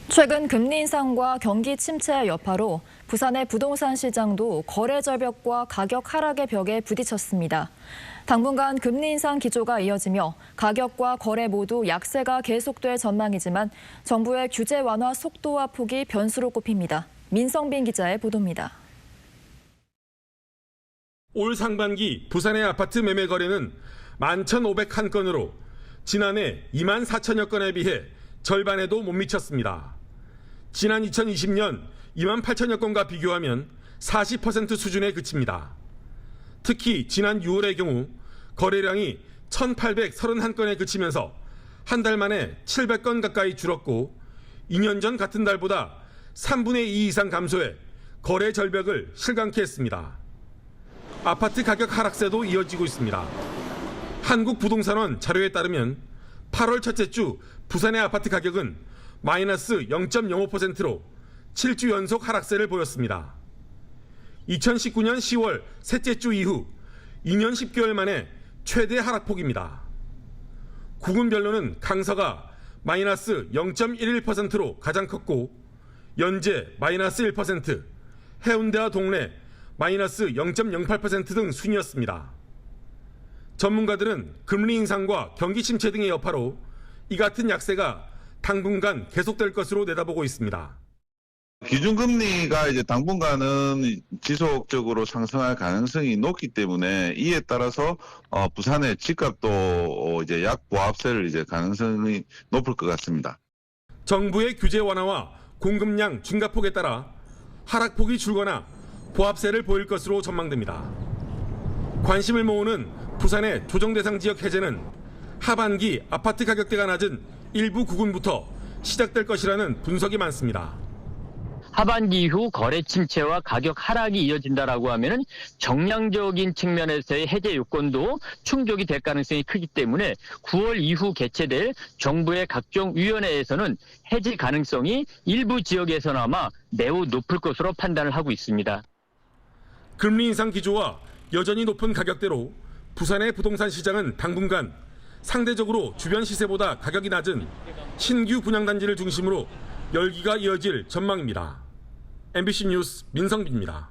최근 금리 인상과 경기 침체의 여파로 부산의 부동산 시장도 거래 절벽과 가격 하락의 벽에 부딪혔습니다. 당분간 금리 인상 기조가 이어지며 가격과 거래 모두 약세가 계속될 전망이지만 정부의 규제 완화 속도와 폭이 변수로 꼽힙니다. 민성빈 기자의 보도입니다. 올 상반기 부산의 아파트 매매 거래는 11,501건으로 지난해 24,000여 건에 비해 절반에도 못 미쳤습니다. 지난 2020년 28,000여 건과 비교하면 40% 수준에 그칩니다. 특히 지난 6월의 경우 거래량이 1,831건에 그치면서 한 달 만에 700건 가까이 줄었고 2년 전 같은 달보다 3분의 2 이상 감소해 거래 절벽을 실감케 했습니다. 아파트 가격 하락세도 이어지고 있습니다. 한국부동산원 자료에 따르면 8월 첫째 주 부산의 아파트 가격은 마이너스 0.05%로 7주 연속 하락세를 보였습니다. 2019년 10월 셋째 주 이후 2년 10개월 만에 최대 하락폭입니다. 구군별로는 강서가 마이너스 0.11%로 가장 컸고 연제 마이너스 1%, 해운대와 동래 마이너스 0.08% 등 순이었습니다. 전문가들은 금리 인상과 경기 침체 등의 여파로 이 같은 약세가 당분간 계속될 것으로 내다보고 있습니다. 기준금리가 이제 당분간은 지속적으로 상승할 가능성이 높기 때문에 이에 따라서 부산의 집값도 이제 약보합세를 이제 가능성이 높을 것 같습니다. 정부의 규제 완화와 공급량 증가폭에 따라 하락폭이 줄거나 보합세를 보일 것으로 전망됩니다. 관심을 모으는 부산의 조정 대상 지역 해제는 하반기 아파트 가격대가 낮은 일부 구군부터 시작될 것이라는 분석이 많습니다. 하반기 이후 거래 침체와 가격 하락이 이어진다라고 하면은 정량적인 측면에서의 해제 요건도 충족이 될 가능성이 크기 때문에 9월 이후 개최될 정부의 각종 위원회에서는 해제 가능성이 일부 지역에서나마 매우 높을 것으로 판단을 하고 있습니다. 금리 인상 기조와 여전히 높은 가격대로 부산의 부동산 시장은 당분간 상대적으로 주변 시세보다 가격이 낮은 신규 분양단지를 중심으로 열기가 이어질 전망입니다. MBC 뉴스 민성빈입니다.